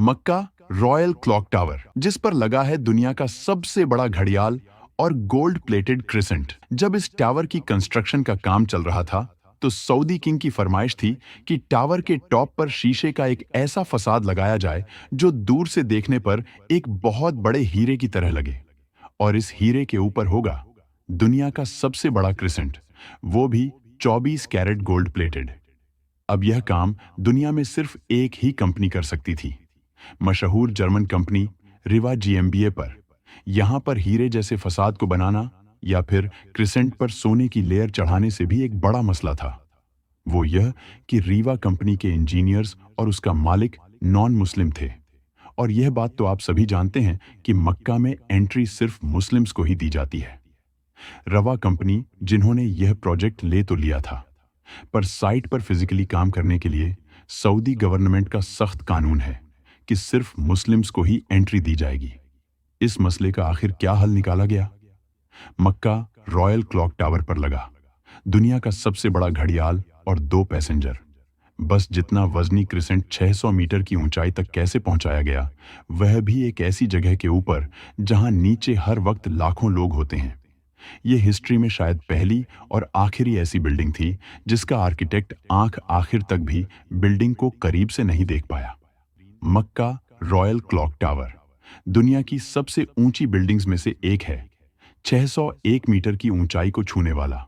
मक्का royal clock tower, जिस पर लगा है दुनिया का सबसे बड़ा घड़ियाल और गोल्ड प्लेटेड क्रिसेंट। जब इस टावर की कंस्ट्रक्शन का काम चल रहा था तो सऊदी किंग की फरमाइश थी कि टावर के टॉप पर शीशे का एक ऐसा फसाद लगाया जाए जो दूर से देखने पर एक बहुत बड़े हीरे की तरह लगे, और इस हीरे के ऊपर होगा दुनिया का सबसे बड़ा क्रिसेंट, वो भी 24 कैरेट गोल्ड प्लेटेड। अब यह काम दुनिया में सिर्फ एक ही कंपनी कर सकती थी, मशहूर जर्मन कंपनी रिवा जीएमबीए पर। यहां पर हीरे जैसे फसाद को बनाना या फिर क्रिसेंट पर सोने की लेयर चढ़ाने से भी एक बड़ा मसला था। वो यह कि रीवा कंपनी के इंजीनियर्स और उसका मालिक नॉन मुस्लिम थे, और यह बात तो आप सभी जानते हैं कि मक्का में एंट्री सिर्फ मुस्लिम्स को ही दी जाती है। रवा कंपनी, जिन्होंने यह प्रोजेक्ट ले तो लिया था, पर साइट पर फिजिकली काम करने के लिए सऊदी गवर्नमेंट का सख्त कानून है कि सिर्फ मुस्लिम्स को ही एंट्री दी जाएगी। इस मसले का आखिर क्या हल निकाला गया? मक्का रॉयल क्लॉक टावर पर लगा दुनिया का सबसे बड़ा घड़ियाल और 2 पैसेंजर। बस जितना वजनी क्रिसेंट 600 मीटर की ऊंचाई तक कैसे पहुंचाया गया, वह भी एक ऐसी जगह के ऊपर जहां नीचे हर वक्त लाखों लोग होते हैं। यह हिस्ट्री में शायद पहली और आखिरी ऐसी बिल्डिंग थी जिसका आर्किटेक्ट आंख आखिर तक भी बिल्डिंग को करीब से नहीं देख पाया। मक्का रॉयल क्लॉक टावर दुनिया की सबसे ऊंची बिल्डिंग्स में से एक है, 601 मीटर की ऊंचाई को छूने वाला।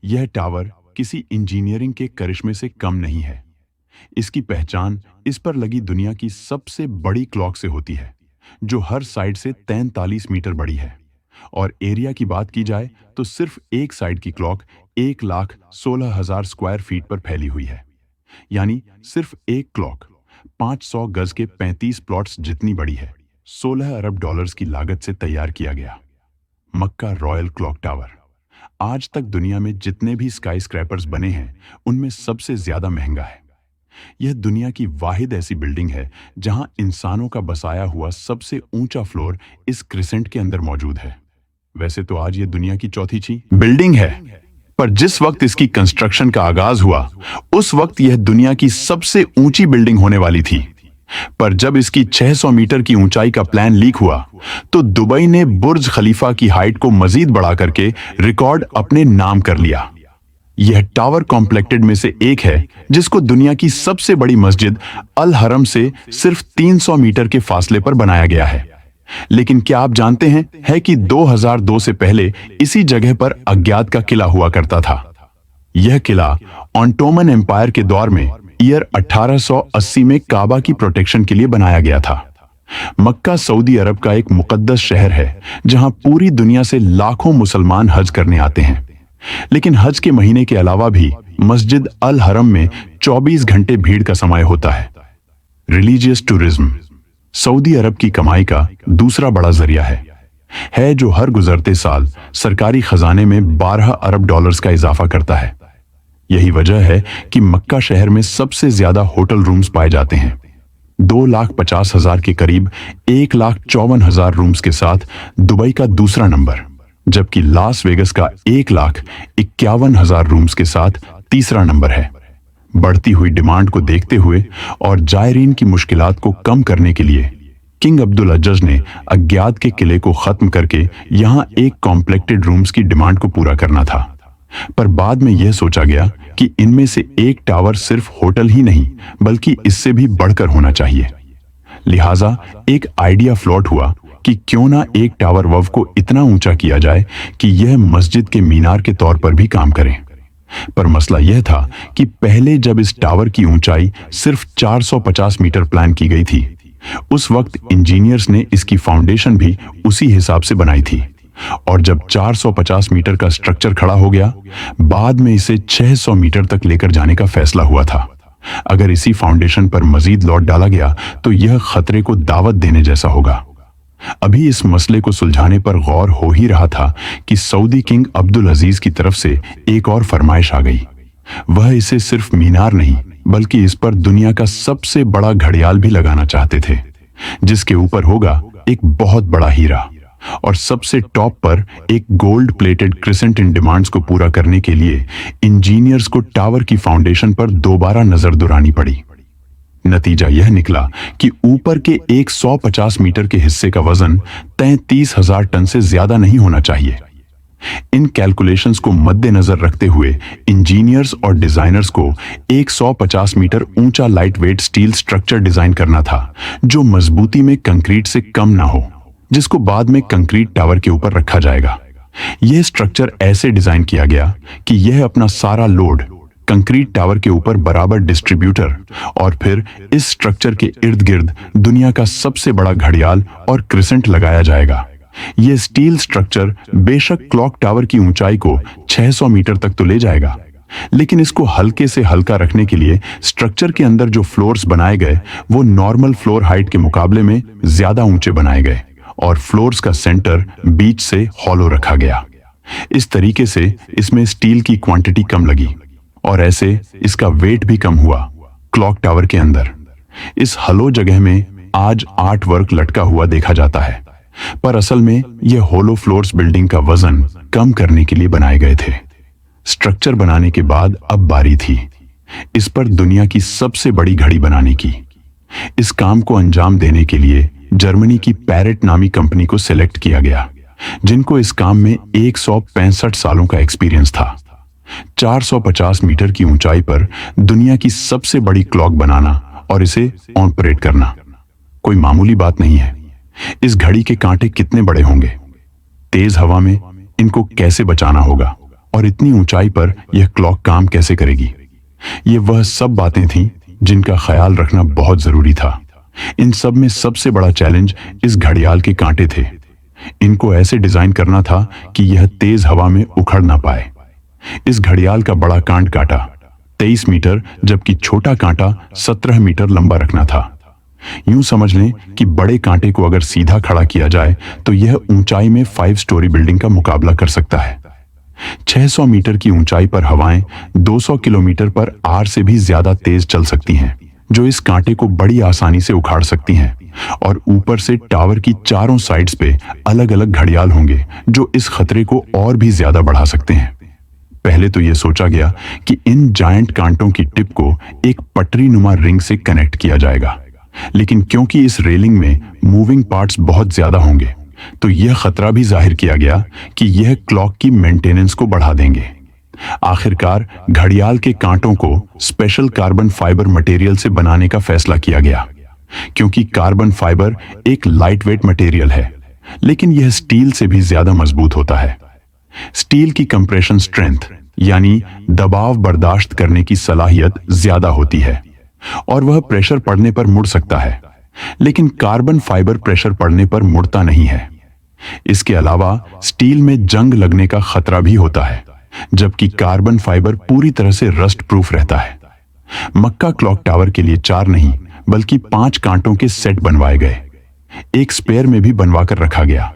यह टावर किसी इंजीनियरिंग के करिश्मे से कम नहीं है। इसकी पहचान इस पर लगी दुनिया की सबसे बड़ी क्लॉक से होती है, जो हर साइड से 43 मीटर बड़ी है। और एरिया की बात की जाए तो सिर्फ एक साइड की क्लॉक 1,16,000 स्क्वायर फीट पर फैली हुई है, यानी सिर्फ एक क्लॉक 500 गज के 35 प्लॉट्स जितनी बड़ी है। 16 अरब डॉलर्स की लागत से तैयार किया गया मक्का रॉयल क्लॉक टावर आज तक दुनिया में जितने भी स्काई स्क्रैपर्स बने हैं उनमें सबसे ज्यादा महंगा है। यह दुनिया की वाहिद ऐसी बिल्डिंग है जहां इंसानों का बसाया हुआ सबसे ऊंचा फ्लोर इस क्रिसेंट के अंदर मौजूद है। वैसे तो आज यह दुनिया की चौथी बिल्डिंग है, पर जिस वक्त इसकी कंस्ट्रक्शन का आगाज हुआ उस वक्त यह दुनिया की सबसे ऊंची बिल्डिंग होने वाली थी। पर जब इसकी 600 मीटर की ऊंचाई का प्लान लीक हुआ तो दुबई ने बुर्ज खलीफा की हाइट को मजीद बढ़ा करके रिकॉर्ड अपने नाम कर लिया। यह टावर कॉम्प्लेक्टेड में से एक है जिसको दुनिया की सबसे बड़ी मस्जिद अल हरम से सिर्फ 300 मीटर के फासले पर बनाया गया है। लेकिन क्या आप जानते हैं है कि 2002 से पहले इसी जगह पर अज्ञात का किला हुआ करता था। यह किला ऑटोमन एम्पायर के दौर में ईयर 1880 में काबा की प्रोटेक्शन के लिए बनाया गया था। मक्का सऊदी अरब का एक मुकद्दस शहर है जहां पूरी दुनिया से लाखों मुसलमान हज करने आते हैं। लेकिन हज के महीने के अलावा भी मस्जिद अल हरम में 24 घंटे भीड़ का समय होता है। रिलीजियस टूरिज्म सऊदी अरब की कमाई का दूसरा बड़ा जरिया है जो हर गुजरते साल सरकारी खजाने में 12 अरब डॉलर्स का इजाफा करता है। यही वजह है कि मक्का शहर में सबसे ज्यादा होटल रूम्स पाए जाते हैं, 2,50,000 के करीब 1,54,000 रूम्स के साथ दुबई का दूसरा नंबर, जबकि लास वेगस का 1,51,000 रूम्स के साथ तीसरा नंबर है। बढ़ती हुई डिमांड को देखते हुए और जायरीन की मुश्किलात को कम करने के लिए किंग अब्दुल अज़्ज़ ने अज्ञात के किले को खत्म करके यहां एक कॉम्प्लेक्टेड रूम्स की डिमांड को पूरा करना था। पर बाद में यह सोचा गया कि इनमें से एक टावर सिर्फ होटल ही नहीं बल्कि इससे भी बढ़कर होना चाहिए। लिहाजा एक आइडिया फ्लोट हुआ कि क्यों ना एक टावर वव को इतना ऊंचा किया जाए कि यह मस्जिद के मीनार के तौर पर भी काम करे। पर मसला यह था कि पहले जब इस टावर की ऊंचाई सिर्फ 450 मीटर प्लान की गई थी, उस वक्त इंजीनियर्स ने इसकी फाउंडेशन भी उसी हिसाब से बनाई थी, और जब 450 मीटर का स्ट्रक्चर खड़ा हो गया, बाद में इसे 600 मीटर तक लेकर जाने का फैसला हुआ था। अगर इसी फाउंडेशन पर मजीद लोड डाला गया तो यह खतरे को दावत देने जैसा होगा। अभी इस मसले को सुलझाने पर गौर हो ही रहा था कि सऊदी किंग अब्दुल अजीज की तरफ से एक और फरमाइश आ गई। वह इसे सिर्फ मीनार नहीं बल्कि इस पर दुनिया का सबसे बड़ा घड़ियाल भी लगाना चाहते थे, जिसके ऊपर होगा एक बहुत बड़ा हीरा, और सबसे टॉप पर एक गोल्ड प्लेटेड क्रिसेंट। इन डिमांड्स को पूरा करने के लिए इंजीनियर्स को टावर की फाउंडेशन पर दोबारा नजर दुरानी पड़ी। नतीजा यह निकला कि ऊपर के एक 150 मीटर के हिस्से का वजन 33,000 टन से ज्यादा नहीं होना चाहिए। इन कैलकुलेशंस को मद्देनजर रखते हुए इंजीनियर्स और डिजाइनर्स को एक 150 मीटर ऊंचा light weight steel structure design करना था, जो मजबूती में कंक्रीट से कम ना हो, जिसको बाद में कंक्रीट टावर के ऊपर रखा जाएगा। यह स्ट्रक्चर ऐसे डिजाइन किया गया कि यह अपना सारा लोड कंक्रीट टावर के ऊपर बराबर डिस्ट्रीब्यूटर और फिर इस स्ट्रक्चर के इर्द गिर्द दुनिया का सबसे बड़ा घड़ियाल और क्रिसेंट लगाया जाएगा। यह स्टील स्ट्रक्चर बेशक क्लॉक टावर की ऊंचाई को 600 मीटर तक तो ले जाएगा, लेकिन इसको हल्के से हल्का रखने के लिए स्ट्रक्चर के अंदर जो फ्लोर्स बनाए गए वो नॉर्मल फ्लोर हाइट के मुकाबले में ज्यादा ऊंचे बनाए गए और फ्लोर्स का सेंटर बीच से हॉलो रखा गया। इस तरीके से इसमें स्टील की क्वांटिटी कम लगी और ऐसे इसका वेट भी कम हुआ। क्लॉक टावर के अंदर इस हॉलो जगह में आज आर्ट वर्क लटका हुआ देखा जाता है, पर असल में यह होलो फ्लोर्स बिल्डिंग का वजन कम करने के लिए बनाए गए थे। स्ट्रक्चर बनाने के बाद अब बारी थी इस पर दुनिया की सबसे बड़ी घड़ी बनाने की। इस काम को अंजाम देने के लिए जर्मनी की पैरेट नामी कंपनी को सिलेक्ट किया गया, जिनको इस काम में 165 सालों का एक्सपीरियंस था। 450 मीटर की ऊंचाई पर दुनिया की सबसे बड़ी क्लॉक बनाना और इसे ऑपरेट करना कोई मामूली बात नहीं है। इस घड़ी के कांटे कितने बड़े होंगे, तेज हवा में इनको कैसे बचाना होगा और इतनी ऊंचाई पर यह क्लॉक काम कैसे करेगी, ये वह सब बातें थीं जिनका ख्याल रखना बहुत जरूरी था। इन सब में सबसे बड़ा चैलेंज इस घड़ियाल के कांटे थे। इनको ऐसे डिजाइन करना था कि यह तेज हवा में उखड़ ना पाए। इस घड़ियाल का बड़ा कांट कांटा 23 मीटर जबकि छोटा कांटा 17 मीटर लंबा रखना था। यूं समझ लें कि बड़े कांटे को अगर सीधा खड़ा किया जाए तो यह ऊंचाई में 5 स्टोरी बिल्डिंग का मुकाबला कर सकता है। 600 मीटर की ऊंचाई पर हवाएं 200 किलोमीटर पर आर से भी ज्यादा तेज चल सकती हैं, जो इस कांटे को बड़ी आसानी से उखाड़ सकती हैं। और ऊपर से टावर की चारों साइड्स पे अलग अलग घड़ियाल होंगे जो इस खतरे को और भी ज्यादा बढ़ा सकते हैं। पहले तो यह सोचा गया कि इन जायंट कांटों की टिप को एक पटरी नुमा रिंग से कनेक्ट किया जाएगा, लेकिन क्योंकि इस रेलिंग में मूविंग पार्ट्स बहुत ज्यादा होंगे तो यह खतरा भी जाहिर किया गया कि यह क्लॉक की मेंटेनेंस को बढ़ा देंगे। आखिरकार घड़ियाल के कांटों को स्पेशल कार्बन फाइबर मटेरियल से बनाने का फैसला किया गया, क्योंकि कार्बन फाइबर एक लाइटवेट मटेरियल है, लेकिन यह स्टील से भी ज्यादा मजबूत होता है। स्टील की कंप्रेशन स्ट्रेंथ यानी दबाव बर्दाश्त करने की सलाहियत ज्यादा होती है और वह प्रेशर पड़ने पर मुड़ सकता है, लेकिन कार्बन फाइबर प्रेशर पड़ने पर मुड़ता नहीं है। इसके अलावा स्टील में जंग लगने का खतरा भी होता है, जबकि कार्बन फाइबर पूरी तरह से रस्ट प्रूफ रहता है। मक्का क्लॉक टावर के लिए 4 नहीं बल्कि 5 कांटों के सेट बनवाए गए। एक स्पेयर में भी बनवा कर रखा गया।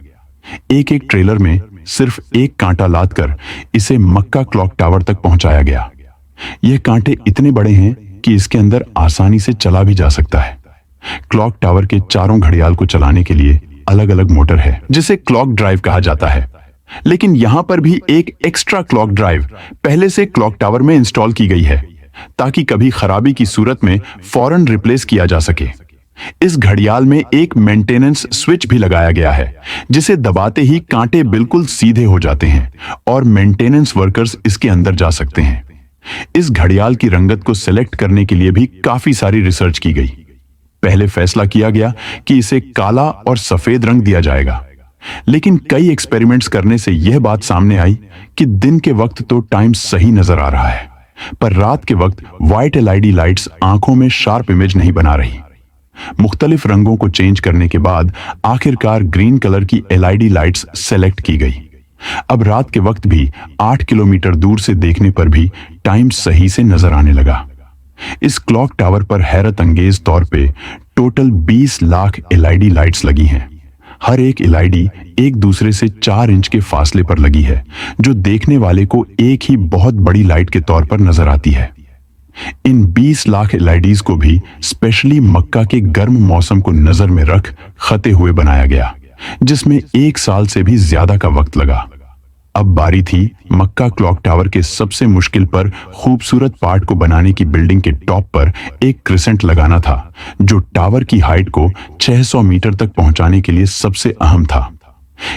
एक एक ट्रेलर में सिर्फ एक कांटा लादकर इसे मक्का क्लॉक टावर तक पहुंचाया गया। यह कांटे इतने बड़े हैं कि इसके अंदर आसानी से चला भी जा सकता है। क्लॉक टावर के चारों घड़ियाल को चलाने के लिए अलग अलग मोटर है, जिसे क्लॉक ड्राइव कहा जाता है, लेकिन यहां पर भी एक एक्स्ट्रा क्लॉक ड्राइव पहले से क्लॉक टावर में इंस्टॉल की गई है ताकि कभी खराबी की सूरत में फौरन रिप्लेस किया जा सके। इस घड़ियाल में एक मेंटेनेंस स्विच भी लगाया गया है, जिसे दबाते ही कांटे बिल्कुल सीधे हो जाते हैं और मेंटेनेंस वर्कर्स इसके अंदर जा सकते हैं। इस घड़ियाल की रंगत को सिलेक्ट करने के लिए भी काफी सारी रिसर्च की गई। पहले फैसला किया गया कि इसे काला और सफेद रंग दिया जाएगा, लेकिन कई एक्सपेरिमेंट्स करने से यह बात सामने आई कि दिन के वक्त तो टाइम सही नजर आ रहा है, पर रात के वक्त व्हाइट एलईडी लाइट्स आंखों में शार्प इमेज नहीं बना रही। मुख्तलिफ रंगों को चेंज करने के बाद आखिरकार ग्रीन कलर की एलईडी लाइट्स सेलेक्ट की गई। अब रात के वक्त भी 8 किलोमीटर दूर से देखने पर भी टाइम सही से नजर आने लगा। इस क्लॉक टावर पर हैरत अंगेज तौर पे टोटल 20 लाख एलईडी लाइट्स लगी हैं। हर एक एलईडी एक दूसरे से 4 इंच के फासले पर लगी है, जो देखने वाले को एक ही बहुत बड़ी लाइट के तौर पर नजर आती है। इन 20 लाख एलईडीज को भी स्पेशली मक्का के गर्म मौसम को नजर में रख खते हुए बनाया गया, जिसमें 1 साल से भी ज्यादा का वक्त लगा। अब बारी थी मक्का क्लॉक टावर के सबसे मुश्किल पर खूबसूरत पार्ट को बनाने की। बिल्डिंग के टॉप पर एक क्रिसेंट लगाना था जो टावर की हाइट को 600 मीटर तक पहुंचाने के लिए सबसे अहम था।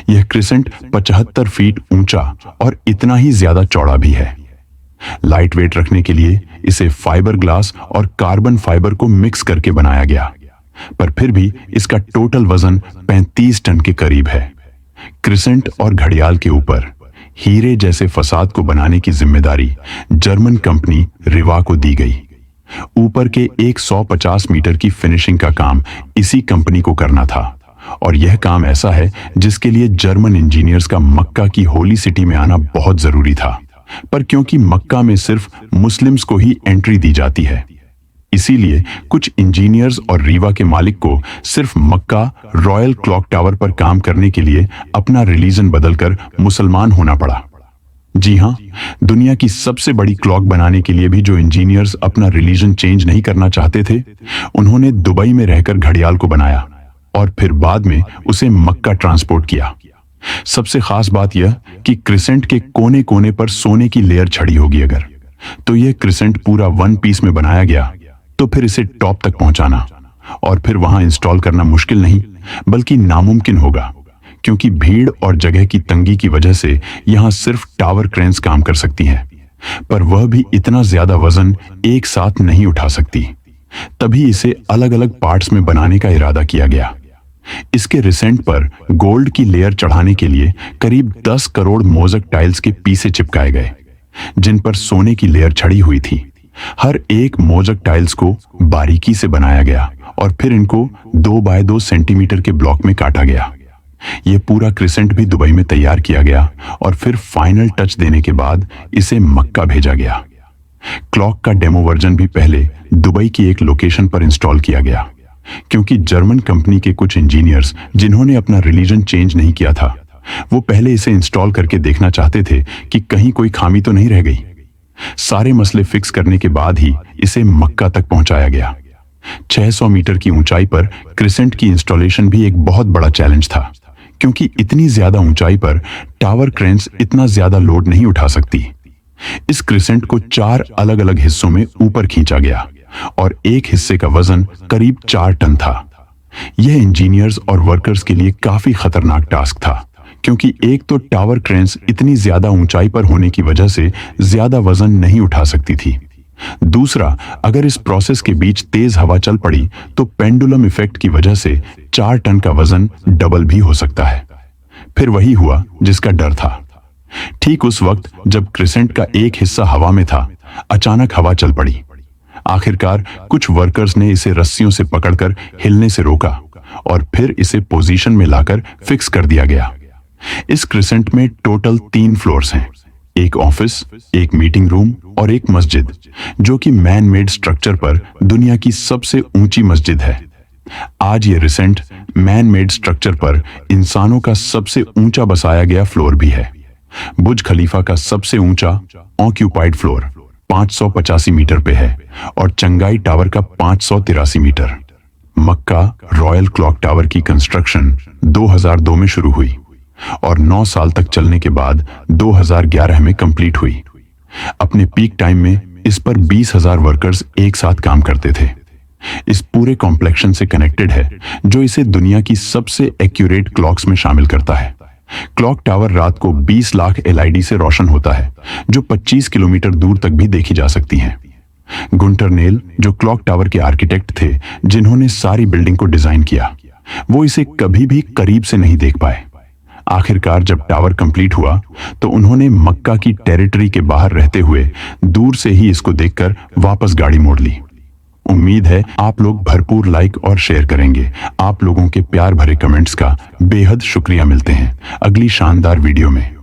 यह क्रिसेंट 75 फीट ऊंचा और इतना ही ज्यादा चौड़ा भी है। लाइट वेट रखने के लिए इसे फाइबर ग्लास और कार्बन फाइबर को मिक्स करके बनाया गया, पर फिर भी इसका टोटल वजन 35 टन के करीब है। क्रिसेंट और घड़ियाल के ऊपर हीरे जैसे फसाद को बनाने की जिम्मेदारी जर्मन कंपनी रिवा को दी गई। ऊपर के 150 मीटर की फिनिशिंग का काम इसी कंपनी को करना था, और यह काम ऐसा है जिसके लिए जर्मन इंजीनियर्स का मक्का की होली सिटी में आना बहुत जरूरी था। पर क्योंकि मक्का में सिर्फ मुस्लिम्स को ही एंट्री दी जाती है, इसीलिए कुछ इंजीनियर्स और रीवा के मालिक को सिर्फ मक्का रॉयल क्लॉक टावर पर काम करने के लिए अपना रिलीजन बदलकर मुसलमान होना पड़ा। जी हां, दुनिया की सबसे बड़ी क्लॉक बनाने के लिए भी जो इंजीनियर्स अपना रिलीजन चेंज नहीं करना चाहते थे, उन्होंने दुबई में रहकर घड़ियाल को बनाया और फिर बाद में उसे मक्का ट्रांसपोर्ट किया। सबसे खास बात यह कि क्रिसेंट के कोने कोने पर सोने की लेयर छड़ी होगी अगर, तो यह क्रिसेंट पूरा वन पीस में बनाया गया, तो फिर इसे टॉप तक पहुंचाना और फिर वहां इंस्टॉल करना मुश्किल नहीं बल्कि नामुमकिन होगा, क्योंकि भीड़ और जगह की तंगी की वजह से यहां सिर्फ टावर क्रेन्स काम कर सकती हैं, पर वह भी इतना ज्यादा वजन एक साथ नहीं उठा सकती। तभी इसे अलग अलग पार्ट्स में बनाने का इरादा किया गया। इसके रिसेंट पर गोल्ड की लेयर चढ़ाने के लिए करीब 10 करोड़ मोज़ेक टाइल्स के पीसे चिपकाए गए, जिन पर सोने की लेयर छड़ी हुई थी। हर एक मोज़ेक टाइल्स को बारीकी से बनाया गया और फिर इनको 2 बाय 2 सेंटीमीटर के ब्लॉक में काटा गया। यह पूरा क्रिसेंट भी दुबई में तैयार किया गया और फिर फाइनल टच देने के बाद इसे मक्का भेजा गया। क्लॉक का डेमो वर्जन भी पहले दुबई की एक लोकेशन पर इंस्टॉल किया गया, क्योंकि जर्मन कंपनी के कुछ इंजीनियर्स जिन्होंने अपना रिलीजन चेंज नहीं किया था, वो पहले इसे इंस्टॉल करके देखना चाहते थे कि कहीं कोई खामी तो नहीं रह गई। सारे मसले फिक्स करने के बाद ही इसे मक्का तक पहुंचाया गया। 600 मीटर की ऊंचाई पर क्रिसेंट की इंस्टॉलेशन भी एक बहुत बड़ा चैलेंज था, क्योंकि इतनी ज्यादा ऊंचाई पर टावर क्रेन्स इतना ज्यादा लोड नहीं उठा सकती। इस क्रिसेंट को 4 अलग अलग हिस्सों में ऊपर खींचा गया और एक हिस्से का वजन करीब 4 टन था। यह इंजीनियर्स और वर्कर्स के लिए काफी खतरनाक टास्क था, क्योंकि एक तो टावर क्रेन्स इतनी ज्यादा ऊंचाई पर होने की वजह से ज्यादा वजन नहीं उठा सकती थी। दूसरा, अगर इस प्रोसेस के बीच तेज हवा चल पड़ी तो पेंडुलम इफेक्ट की वजह से 4 टन का वजन डबल भी हो सकता है। फिर वही हुआ जिसका डर था। ठीक उस वक्त जब क्रिसेंट का एक हिस्सा हवा में था, अचानक हवा चल पड़ी। आखिरकार कुछ वर्कर्स ने इसे रस्सियों से पकड़कर हिलने से रोका और फिर इसे पोजीशन में लाकर फिक्स कर दिया गया। इस क्रिसेंट में टोटल 3 फ्लोर्स हैं, एक ऑफिस, एक मीटिंग रूम और एक मस्जिद, जो कि मैन मेड स्ट्रक्चर पर दुनिया की सबसे ऊंची मस्जिद है। आज ये रिसेंट मैन मेड स्ट्रक्चर पर इंसानों का सबसे ऊंचा बसाया गया फ्लोर भी है। बुर्ज खलीफा का सबसे ऊंचा ऑक्यूपाइड फ्लोर 585 मीटर पे है और चंगाई टावर का 583 मीटर। मक्का रॉयल क्लॉक टावर की कंस्ट्रक्शन 2002 में शुरू हुई और 9 साल तक चलने के बाद 2011 में कंप्लीट हुई। अपने पीक टाइम में इस पर 20,000 वर्कर्स एक साथ काम करते थे। इस पूरे कॉम्प्लेक्शन से कनेक्टेड है, जो इसे दुनिया की सबसे एक्यूरेट क्लॉक्स में शामिल करता है। क्लॉक टावर रात को 20 लाख एलईडी से रोशन होता है, जो 25 किलोमीटर दूर तक भी देखी जा सकती हैं। गुंटर नेल, जो क्लॉक टावर के आर्किटेक्ट थे जिन्होंने सारी बिल्डिंग को डिजाइन किया, वो इसे कभी भी करीब से नहीं देख पाए। आखिरकार जब टावर कंप्लीट हुआ तो उन्होंने मक्का की टेरिटरी के बाहर रहते हुए दूर से ही इसको देखकर वापस गाड़ी मोड़ ली। उम्मीद है आप लोग भरपूर लाइक और शेयर करेंगे। आप लोगों के प्यार भरे कमेंट्स का बेहद शुक्रिया। मिलते हैं अगली शानदार वीडियो में।